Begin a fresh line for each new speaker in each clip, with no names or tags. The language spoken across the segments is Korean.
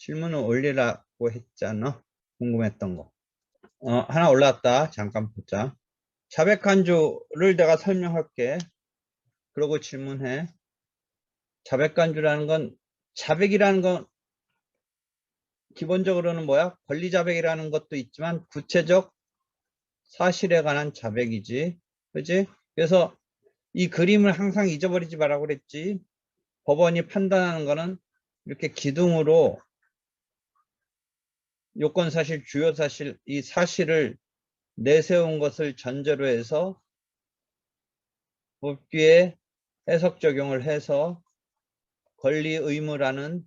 질문을 올리라고 했잖아. 궁금했던 거. 하나 올라왔다. 잠깐 보자. 자백간주를 내가 설명할게. 그러고 질문해. 자백간주라는 건, 자백이라는 건 기본적으로는 뭐야? 권리자백이라는 것도 있지만 구체적 사실에 관한 자백이지. 그지? 그래서 이 그림을 항상 잊어버리지 말라고 그랬지. 법원이 판단하는 거는 이렇게 기둥으로 요건사실, 주요사실, 이 사실을 내세운 것을 전제로 해서 법규에 해석 적용을 해서 권리 의무라는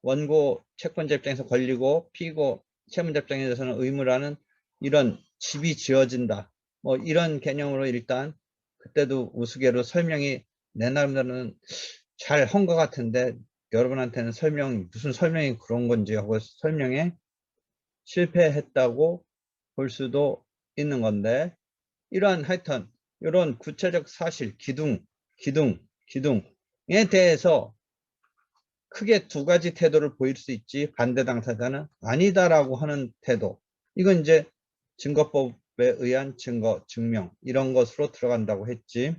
원고 채권자 입장에서 권리고 피고 채무자 입장에서는 의무라는 이런 집이 지어진다. 뭐 이런 개념으로 일단 그때도 우스개로 설명이 내 나름대로는 잘 한 것 같은데 여러분한테는 무슨 설명이 그런 건지 하고 설명에 실패했다고 볼 수도 있는 건데 이러한 하여튼 이런 구체적 사실 기둥에 대해서 크게 두 가지 태도를 보일 수 있지. 반대 당사자는 아니다라고 하는 태도. 이건 이제 증거법에 의한 증거, 증명 이런 것으로 들어간다고 했지.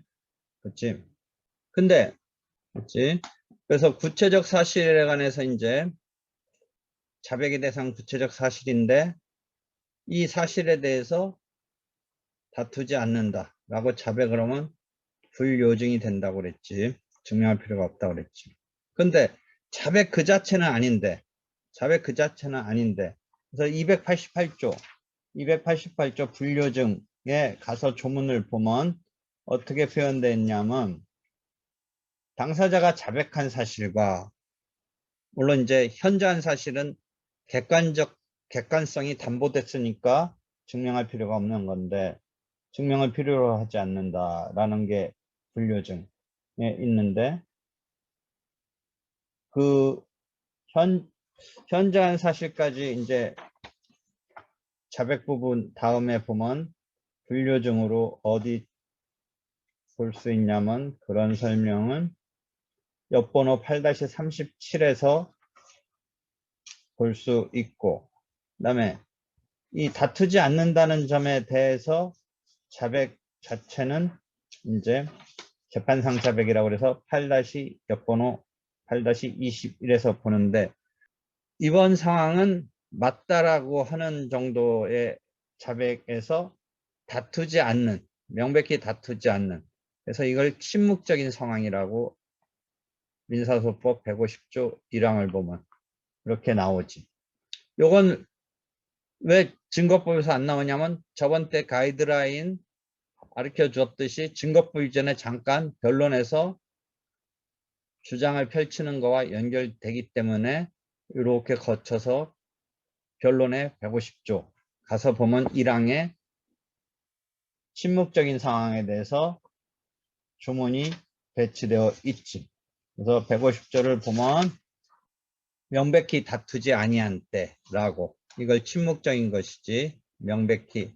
그렇지? 근데 그렇지? 그래서 구체적 사실에 관해서 이제 자백의 대상 구체적 사실인데 이 사실에 대해서 다투지 않는다라고 자백을 하면 불요증이 된다고 그랬지. 증명할 필요가 없다고 그랬지. 근데 자백 그 자체는 아닌데 그래서 288조 불요증에 가서 조문을 보면 어떻게 표현됐냐면 당사자가 자백한 사실과 물론 이제 현저한 사실은 객관성이 담보됐으니까 증명할 필요가 없는 건데 증명을 필요로 하지 않는다라는 게 불요증에 있는데 그 현저한 사실까지 이제 자백 부분 다음에 보면 불요증으로 어디 볼 수 있냐면 그런 설명은 옆번호 8-37에서 볼 수 있고 그 다음에 이 다투지 않는다는 점에 대해서 자백 자체는 이제 재판상 자백이라고 해서 8-옆번호 8-21에서 보는데 이번 상황은 맞다라고 하는 정도의 자백에서 다투지 않는, 명백히 다투지 않는, 그래서 이걸 침묵적인 상황이라고 민사소법 150조 1항을 보면 이렇게 나오지. 요건 왜 증거법에서 안 나오냐면 저번 때 가이드라인 가르쳐 줬듯이 증거법 이전에 잠깐 변론에서 주장을 펼치는 거와 연결되기 때문에 이렇게 거쳐서 변론의 150조 가서 보면 1항에 침묵적인 상황에 대해서 조문이 배치되어 있지. 그래서 150조를 보면 명백히 다투지 아니한 때라고 이걸 침묵적인 것이지 명백히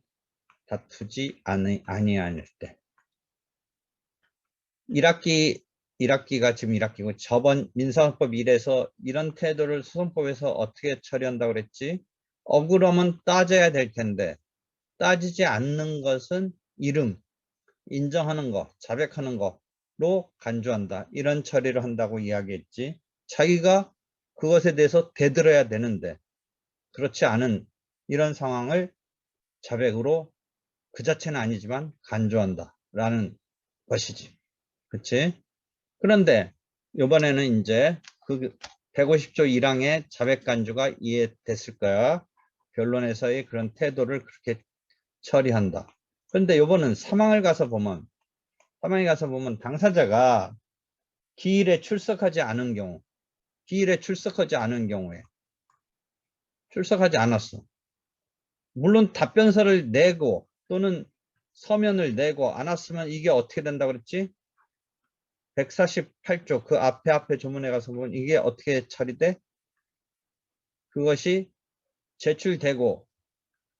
다투지 아니할 때 1학기가 지금 1학기고 저번 민사소법 1에서 이런 태도를 소송법에서 어떻게 처리한다고 그랬지? 억울하면 따져야 될 텐데 따지지 않는 것은 이름, 인정하는 거, 자백하는 거로 간주한다. 이런 처리를 한다고 이야기했지. 자기가 그것에 대해서 대들어야 되는데 그렇지 않은 이런 상황을 자백으로 그 자체는 아니지만 간주한다. 라는 것이지. 그치? 그런데 이번에는 이제 그 150조 1항의 자백간주가 이해됐을 거야. 변론에서의 그런 태도를 그렇게 처리한다. 그런데 이번은 사망에 가서 보면 당사자가 기일에 출석하지 않은 경우에 출석하지 않았어. 물론 답변서를 내고 또는 서면을 내고 안 왔으면 이게 어떻게 된다고 그랬지? 148조 그 앞에 조문에 가서 보면 이게 어떻게 처리돼? 그것이 제출되고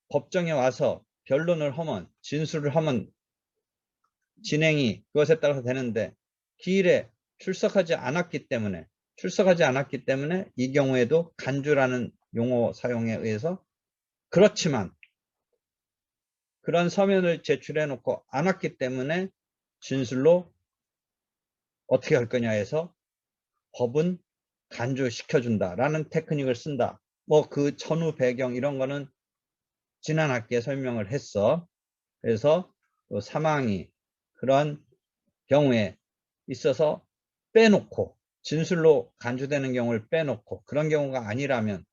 법정에 와서 변론을 하면 진술을 하면 진행이 그것에 따라서 되는데 기일에 출석하지 않았기 때문에 출석하지 않았기 때문에 이 경우에도 간주라는 용어 사용에 의해서 그렇지만 그런 서면을 제출해 놓고 안 왔기 때문에 진술로 어떻게 할 거냐 해서 법은 간주시켜준다라는 테크닉을 쓴다. 뭐 그 전후 배경 이런 거는 지난 학기에 설명을 했어. 그래서 사망이 그런 경우에 있어서 빼놓고 진술로 간주되는 경우를 빼놓고 그런 경우가 아니라면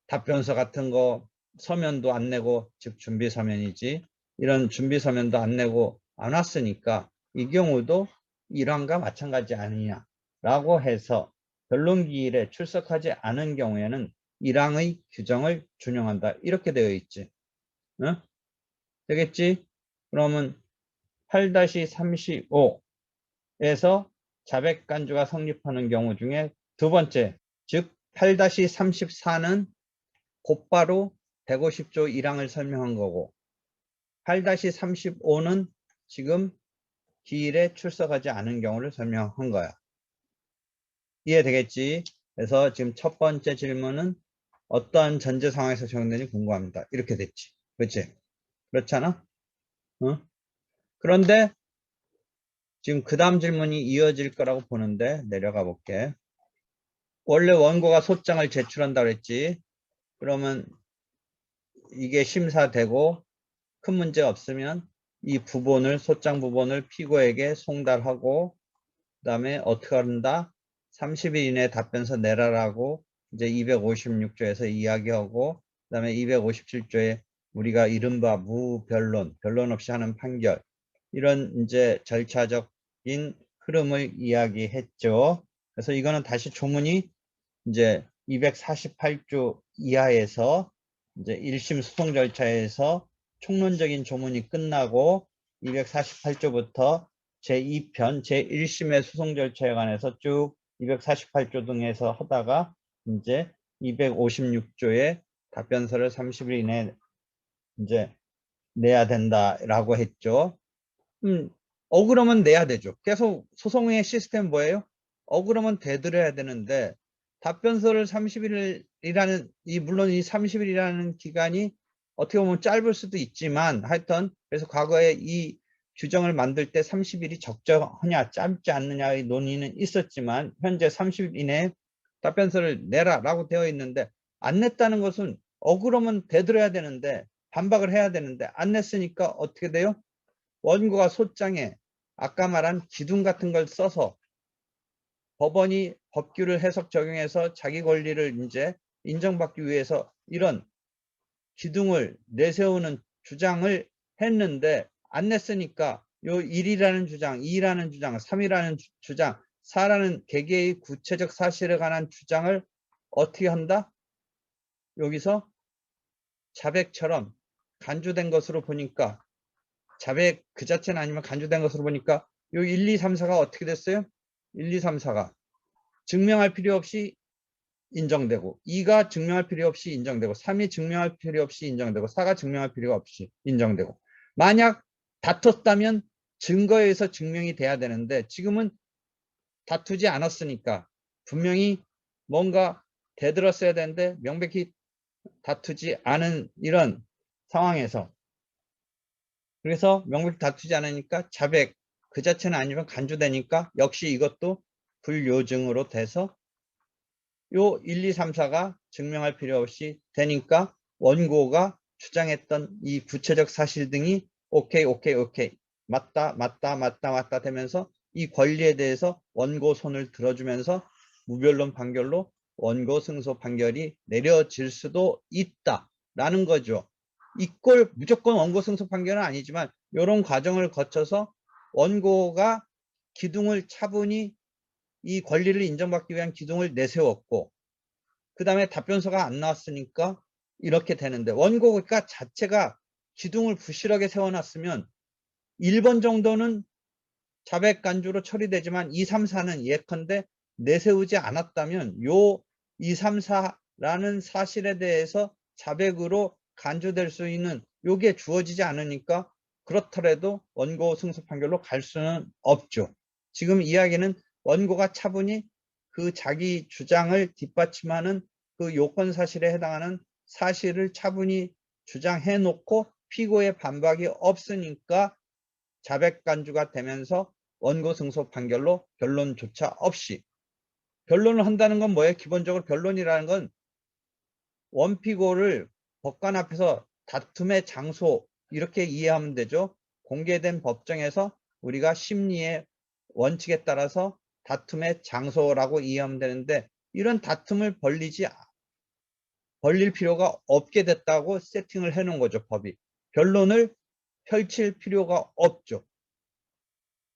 답변서 같은 거 서면도 안 내고 즉 준비 서면이지 이런 준비 서면도 안 내고 안 왔으니까 이 경우도 일환과 마찬가지 아니냐라고 해서 변론기일에 출석하지 않은 경우에는 1항의 규정을 준용한다. 이렇게 되어 있지. 응? 되겠지? 그러면 8-35에서 자백간주가 성립하는 경우 중에 두 번째, 즉 8-34는 곧바로 150조 1항을 설명한 거고 8-35는 지금 기일에 출석하지 않은 경우를 설명한 거야. 이해되겠지? 그래서 지금 첫 번째 질문은 어떠한 전제 상황에서 적용되는지 궁금합니다. 이렇게 됐지. 그렇지? 그렇잖아? 어? 그런데 지금 그 다음 질문이 이어질 거라고 보는데 내려가 볼게. 원래 원고가 소장을 제출한다고 했지. 그러면 이게 심사되고 큰 문제 없으면 이 부분을 소장 부분을 피고에게 송달하고 그다음에 어떻게 한다? 30일 이내에 답변서 내라라고 이제 256조에서 이야기하고 그다음에 257조에 우리가 이른바 무변론, 변론 없이 하는 판결 이런 이제 절차적인 흐름을 이야기했죠. 그래서 이거는 다시 조문이 이제 248조 이하에서 이제 1심 소송 절차에서 총론적인 조문이 끝나고 248조부터 제2편 제1심의 소송 절차에 관해서 쭉 248조 등에서 하다가 이제 256조에 답변서를 30일 이내에 이제 내야 된다라고 했죠. 억울하면 내야 되죠. 계속 소송의 시스템 뭐예요? 억울하면 되돌려야 되는데 답변서를 30일이라는 물론 이 30일이라는 기간이 어떻게 보면 짧을 수도 있지만 하여튼 그래서 과거에 이 규정을 만들 때 30일이 적절하냐 짧지 않느냐의 논의는 있었지만 현재 30일 이내에 답변서를 내라라고 되어 있는데 안 냈다는 것은 억울하면 되돌려야 되는데 반박을 해야 되는데 안 냈으니까 어떻게 돼요? 원고가 소장에 아까 말한 기둥 같은 걸 써서 법원이 법규를 해석 적용해서 자기 권리를 이제 인정받기 위해서 이런 기둥을 내세우는 주장을 했는데 안 냈으니까 요 1이라는 주장, 2라는 주장, 3이라는 주장, 4라는 개개의 구체적 사실에 관한 주장을 어떻게 한다? 여기서 자백처럼 간주된 것으로 보니까 자백 그 자체는 아니면 간주된 것으로 보니까 요 1, 2, 3, 4가 어떻게 됐어요? 1, 2, 3, 4가 증명할 필요 없이 인정되고 2가 증명할 필요 없이 인정되고 3이 증명할 필요 없이 인정되고 4가 증명할 필요 없이 인정되고 만약 다퉜다면 증거에 의해서 증명이 돼야 되는데 지금은 다투지 않았으니까 분명히 뭔가 되들었어야 되는데 명백히 다투지 않은 이런 상황에서 그래서 명백히 다투지 않으니까 자백 그 자체는 아니면 간주되니까 역시 이것도 불요증으로 돼서 요 1, 2, 3, 4가 증명할 필요 없이 되니까 원고가 주장했던 이 구체적 사실 등이 오케이 맞다 되면서 이 권리에 대해서 원고 손을 들어주면서 무변론 판결로 원고 승소 판결이 내려질 수도 있다라는 거죠. 이꼴 무조건 원고 승소 판결은 아니지만 이런 과정을 거쳐서 원고가 기둥을 차분히 이 권리를 인정받기 위한 기둥을 내세웠고 그 다음에 답변서가 안 나왔으니까 이렇게 되는데 원고가 자체가 기둥을 부실하게 세워놨으면 1번 정도는 자백간주로 처리되지만 2, 3, 4는 예컨대 내세우지 않았다면 요 2, 3, 4라는 사실에 대해서 자백으로 간주될 수 있는 요게 주어지지 않으니까 그렇더라도 원고 승소 판결로 갈 수는 없죠. 지금 이야기는 원고가 차분히 그 자기 주장을 뒷받침하는 그 요건 사실에 해당하는 사실을 차분히 주장해 놓고 피고의 반박이 없으니까 자백 간주가 되면서 원고 승소 판결로 변론조차 없이. 변론을 한다는 건 뭐예요? 기본적으로 변론이라는 건 원피고를 법관 앞에서 다툼의 장소 이렇게 이해하면 되죠. 공개된 법정에서 우리가 심리의 원칙에 따라서 다툼의 장소라고 이해하면 되는데, 이런 다툼을 벌릴 필요가 없게 됐다고 세팅을 해 놓은 거죠, 법이. 변론을 펼칠 필요가 없죠.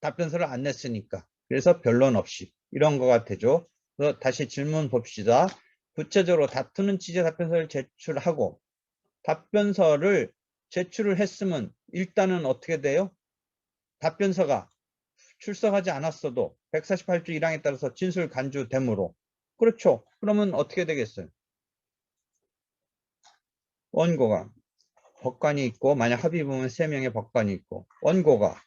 답변서를 안 냈으니까. 그래서 변론 없이 이런 거가 되죠. 그래서 다시 질문 봅시다. 구체적으로 다투는 취지의 답변서를 제출하고, 답변서를 제출을 했으면 일단은 어떻게 돼요? 답변서가 출석하지 않았어도 148조 1항에 따라서 진술 간주되므로. 그렇죠. 그러면 어떻게 되겠어요? 원고가 법관이 있고, 만약 합의 보면 3명의 법관이 있고, 원고가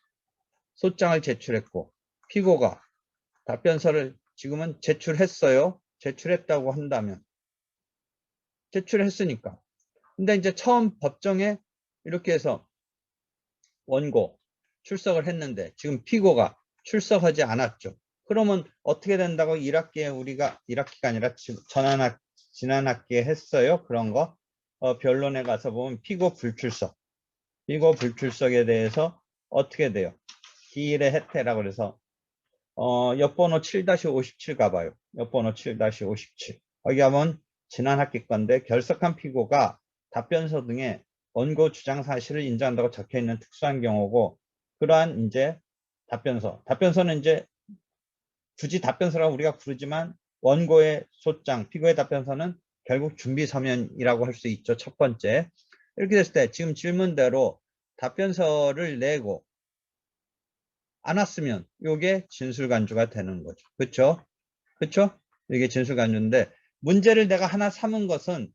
소장을 제출했고, 피고가 답변서를 지금은 제출했어요. 제출했다고 한다면. 제출했으니까. 근데 이제 처음 법정에 이렇게 해서 원고 출석을 했는데 지금 피고가 출석하지 않았죠. 그러면 어떻게 된다고 1학기에 우리가 1학기가 아니라 지난 학기에 했어요. 그런 거. 변론에 가서 보면 피고 불출석에 대해서 어떻게 돼요? 기일의 해태라고 그래서 옆번호 7-57 가봐요. 옆번호 7-57. 여기 하면 지난 학기 건데, 결석한 피고가 답변서 등에 원고 주장 사실을 인정한다고 적혀 있는 특수한 경우고, 그러한 이제 답변서는 이제 굳이 답변서라고 우리가 부르지만 원고의 소장, 피고의 답변서는 결국 준비 서면이라고 할 수 있죠. 첫 번째. 이렇게 됐을 때 지금 질문대로 답변서를 내고 않았으면 이게 진술간주가 되는 거죠. 그렇죠? 그렇죠? 이게 진술간주인데, 문제를 내가 하나 삼은 것은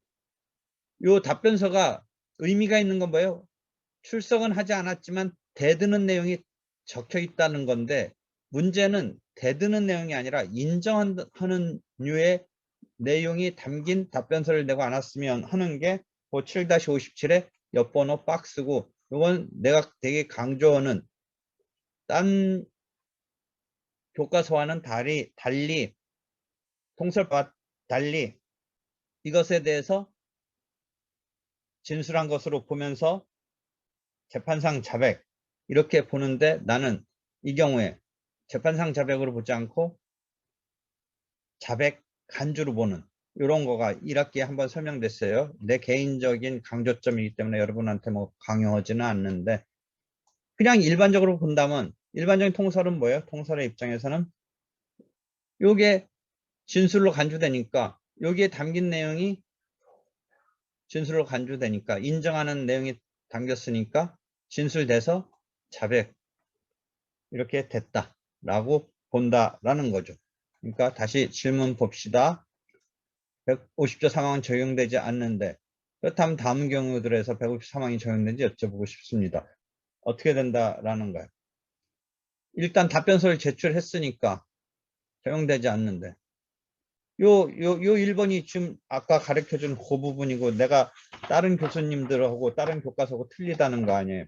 이 답변서가 의미가 있는 건 뭐예요? 출석은 하지 않았지만 대드는 내용이 적혀 있다는 건데, 문제는 대드는 내용이 아니라 인정하는 류의 내용이 담긴 답변서를 내고 않았으면 하는 게 7-57의 옆번호 박스고, 이건 내가 되게 강조하는, 딴 교과서와는 달리 통설과 달리 이것에 대해서 진술한 것으로 보면서 재판상 자백 이렇게 보는데, 나는 이 경우에 재판상 자백으로 보지 않고 자백 간주로 보는 이런 거가 1학기에 한번 설명됐어요. 내 개인적인 강조점이기 때문에 여러분한테 뭐 강요하지는 않는데, 그냥 일반적으로 본다면 일반적인 통설은 뭐예요? 통설의 입장에서는 요게 진술로 간주되니까, 여기에 담긴 내용이 진술로 간주되니까, 인정하는 내용이 담겼으니까 진술돼서 자백 이렇게 됐다라고 본다라는 거죠. 그러니까 다시 질문 봅시다. 150조 상황은 적용되지 않는데, 그렇다면 다음 경우들에서 150 상황이 적용되는지 여쭤보고 싶습니다. 어떻게 된다라는 거예요. 일단 답변서를 제출했으니까 적용되지 않는데, 요 1번이 지금 아까 가르쳐준 그 부분이고, 내가 다른 교수님들하고 다른 교과서하고 틀리다는 거 아니에요.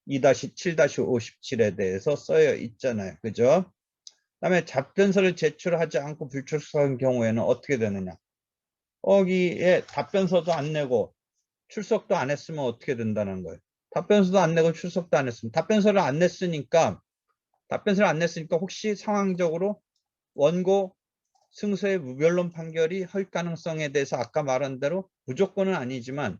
2-7-57에 대해서 써여 있잖아요. 그죠? 그 다음에 답변서를 제출하지 않고 불출석한 경우에는 어떻게 되느냐. 거기에 답변서도 안 내고 출석도 안 했으면 어떻게 된다는 거예요. 답변서도 안 내고 출석도 안 했으면, 답변서를 안 냈으니까 혹시 상황적으로 원고 승소의 무변론 판결이 할 가능성에 대해서 아까 말한 대로 무조건은 아니지만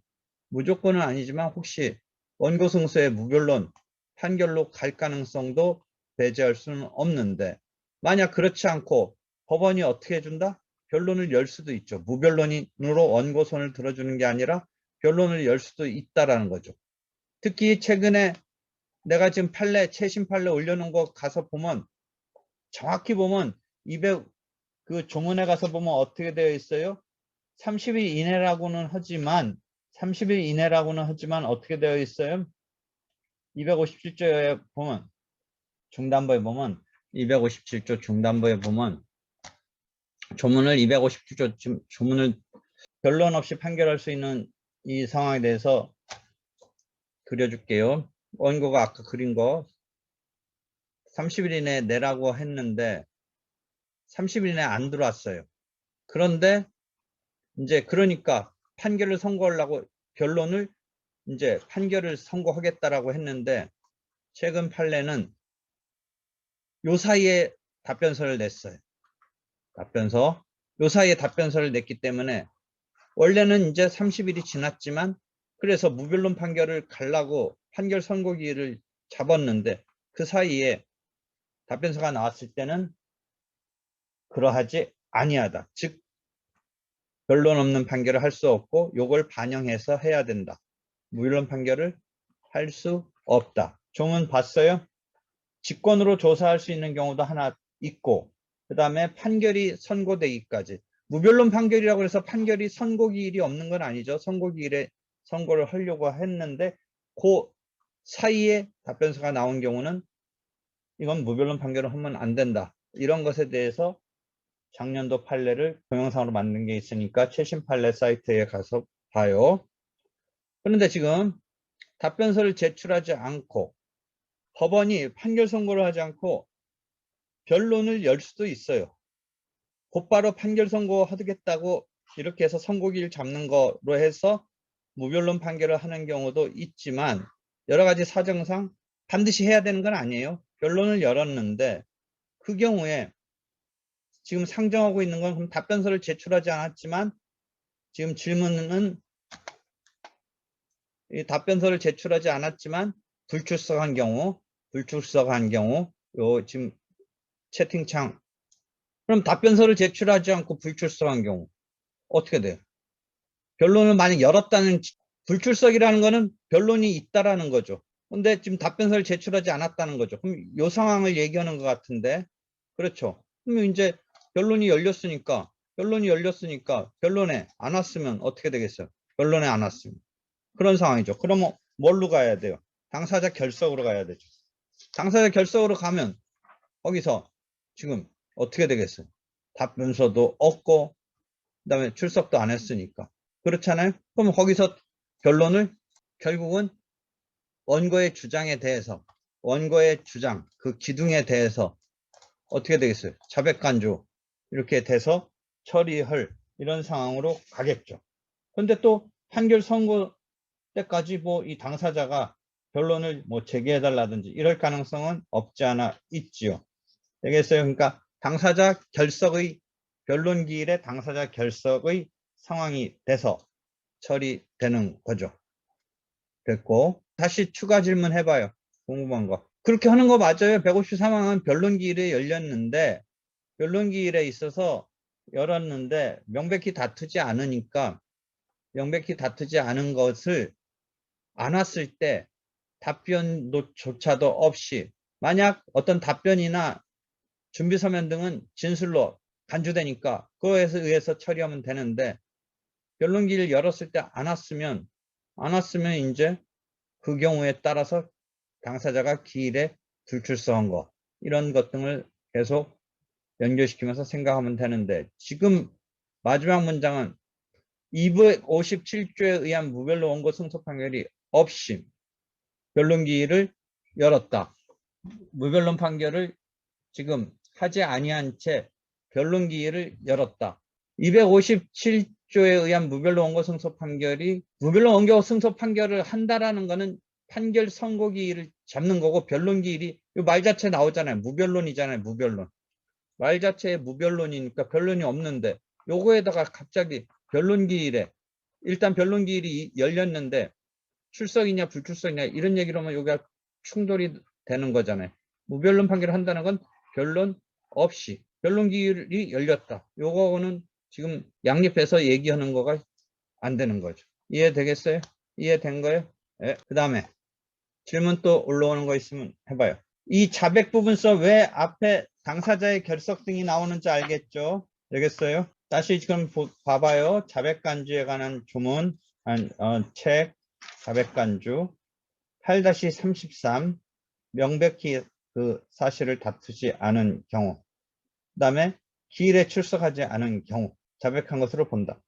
혹시 원고 승소의 무변론 판결로 갈 가능성도 배제할 수는 없는데, 만약 그렇지 않고 법원이 어떻게 해준다? 변론을 열 수도 있죠. 무변론으로 원고 손을 들어주는 게 아니라 변론을 열 수도 있다라는 거죠. 특히 최근에 내가 지금 최신 판례 올려놓은 거 가서 보면, 정확히 보면 200 그 조문에 가서 보면 어떻게 되어 있어요? 30일 이내라고는 하지만 어떻게 되어 있어요? 257조에 보면, 중단부에 보면 257조 중단부에 보면 조문을 250조 조문을 변론 없이 판결할 수 있는 이 상황에 대해서 그려줄게요. 원고가 아까 그린 거 30일 이내에 내라고 했는데 30일 이내에 안 들어왔어요. 그런데 이제 그러니까 판결을 선고하려고 변론을 이제 판결을 선고하겠다라고 했는데 최근 판례는 요 사이에 답변서를 냈어요. 답변서. 요 사이에 답변서를 냈기 때문에 원래는 이제 30일이 지났지만 그래서 무변론 판결을 가려고 판결 선고기일을 잡았는데 그 사이에 답변서가 나왔을 때는 그러하지 아니하다. 즉 변론 없는 판결을 할 수 없고 요걸 반영해서 해야 된다. 무변론 판결을 할 수 없다. 종은 봤어요? 직권으로 조사할 수 있는 경우도 하나 있고 그 다음에 판결이 선고되기까지 무변론 판결이라고 해서 판결이 선고기일이 없는 건 아니죠. 선고기일에 선고를 하려고 했는데 그 사이에 답변서가 나온 경우는 이건 무변론 판결을 하면 안 된다. 이런 것에 대해서 작년도 판례를 동영상으로 만든 게 있으니까 최신 판례 사이트에 가서 봐요. 그런데 지금 답변서를 제출하지 않고 법원이 판결 선고를 하지 않고 변론을 열 수도 있어요. 곧바로 판결 선고하겠다고 이렇게 해서 선고기일 잡는 거로 해서 무변론 판결을 하는 경우도 있지만 여러 가지 사정상 반드시 해야 되는 건 아니에요. 변론을 열었는데 그 경우에 지금 상정하고 있는 건 그럼 답변서를 제출하지 않았지만 지금 질문은 이 답변서를 제출하지 않았지만 불출석한 경우 요 지금 채팅창 그럼 답변서를 제출하지 않고 불출석한 경우 어떻게 돼요? 변론을 만약 열었다는 불출석이라는 거는 변론이 있다라는 거죠. 근데 지금 답변서를 제출하지 않았다는 거죠. 그럼 이 상황을 얘기하는 것 같은데 그렇죠. 그럼 이제 변론이 열렸으니까 변론에 안 왔으면 어떻게 되겠어요? 변론에 안 왔으면 그런 상황이죠. 그러면 뭘로 가야 돼요? 당사자 결석으로 가야 되죠. 당사자 결석으로 가면 거기서 지금 어떻게 되겠어요? 답변서도 없고 그다음에 출석도 안 했으니까 그렇잖아요. 그럼 거기서 결론을 결국은 원고의 주장에 대해서 원고의 주장 그 기둥에 대해서 어떻게 되겠어요? 자백간주 이렇게 돼서 처리할 이런 상황으로 가겠죠. 그런데 또 판결 선고 때까지 뭐 이 당사자가 변론을 뭐 제기해달라든지 이럴 가능성은 없지 않아 있지요. 되겠어요? 그러니까 당사자 결석의 변론 기일에 당사자 결석의 상황이 돼서 처리되는 거죠. 됐고 다시 추가 질문 해봐요. 궁금한 거. 그렇게 하는 거 맞아요. 153항은 변론 기일에 열렸는데 변론 기일에 있어서 열었는데 명백히 다투지 않으니까 명백히 다투지 않은 것을 안 왔을 때 답변조차도 없이 만약 어떤 답변이나 준비서면 등은 진술로 간주되니까 그거에 의해서 처리하면 되는데 변론기를 열었을 때 안 왔으면 이제 그 경우에 따라서 당사자가 기일에 불출석한 거 이런 것 등을 계속 연결시키면서 생각하면 되는데 지금 마지막 문장은 257조에 의한 무변론 원고 승소 판결이 없이 변론기일을 열었다. 무변론 판결을 지금 하지 아니한 채 변론기일을 열었다. 257조에 의한 무변론 원고 승소 판결이 무변론 원고 승소 판결을 한다라는 거는 판결 선고기일을 잡는 거고 변론기일이 이 말 자체 나오잖아요. 무변론이잖아요. 무변론. 말 자체에 무변론이니까 변론이 없는데 요거에다가 갑자기 변론기일에 일단 변론기일이 열렸는데 출석이냐 불출석이냐 이런 얘기로 하면 여기가 충돌이 되는 거잖아요. 무변론 판결을 한다는 건 변론 없이 변론기일이 열렸다. 요거는 지금 양립해서 얘기하는 거가 안 되는 거죠. 이해되겠어요? 이해된 거예요? 네. 그 다음에 질문 또 올라오는 거 있으면 해봐요. 이 자백 부분서 왜 앞에 당사자의 결석 등이 나오는지 알겠죠? 되겠어요? 다시 지금 봐봐요. 자백간주에 관한 조문, 책, 자백간주 8-33 명백히 그 사실을 다투지 않은 경우 그 다음에 기일에 출석하지 않은 경우 자백한 것으로 본다.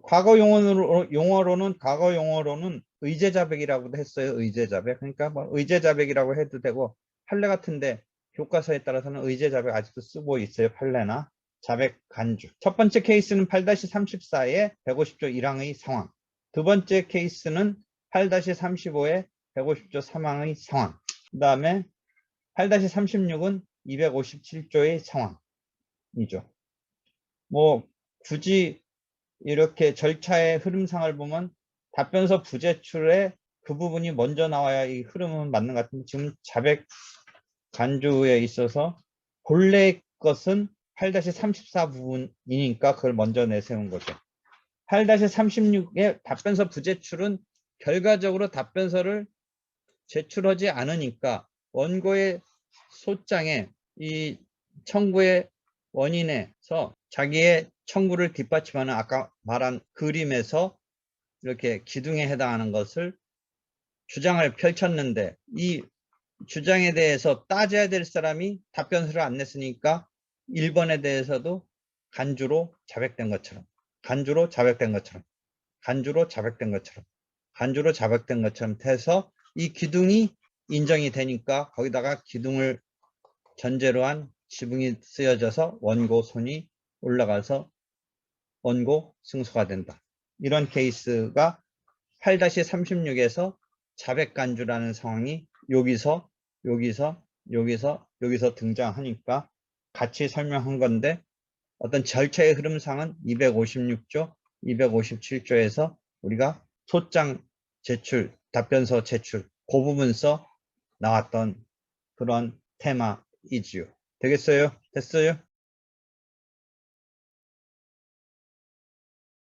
과거 용어로는 의제자백이라고도 했어요. 의제자백. 그러니까 뭐 의제자백이라고 해도 되고, 판례 같은데 교과서에 따라서는 의제자백 아직도 쓰고 있어요. 판례나 자백 간주. 첫 번째 케이스는 8-34의 150조 1항의 상황. 두 번째 케이스는 8-35의 150조 3항의 상황. 그 다음에 8-36은 257조의 상황이죠. 뭐 굳이 이렇게 절차의 흐름상을 보면 답변서 부제출에 그 부분이 먼저 나와야 이 흐름은 맞는 것 같은데, 지금 자백 간주에 있어서 본래 것은 8-34 부분이니까 그걸 먼저 내세운 거죠. 8-36의 답변서 부제출은 결과적으로 답변서를 제출하지 않으니까 원고의 소장에 이 청구의 원인에서 자기의 청구를 뒷받침하는 아까 말한 그림에서 이렇게 기둥에 해당하는 것을 주장을 펼쳤는데, 이 주장에 대해서 따져야 될 사람이 답변서를 안 냈으니까 1번에 대해서도 간주로 자백된 것처럼, 간주로 자백된 것처럼, 간주로 자백된 것처럼, 간주로 자백된 것처럼 해서 이 기둥이 인정이 되니까 거기다가 기둥을 전제로 한 지붕이 쓰여져서 원고 손이 올라가서 원고 승소가 된다. 이런 케이스가 8-36에서 자백간주라는 상황이 여기서 등장하니까 같이 설명한 건데, 어떤 절차의 흐름상은 256조, 257조에서 우리가 소장 제출, 답변서 제출, 그 부분서 나왔던 그런 테마이지요. 되겠어요? 됐어요?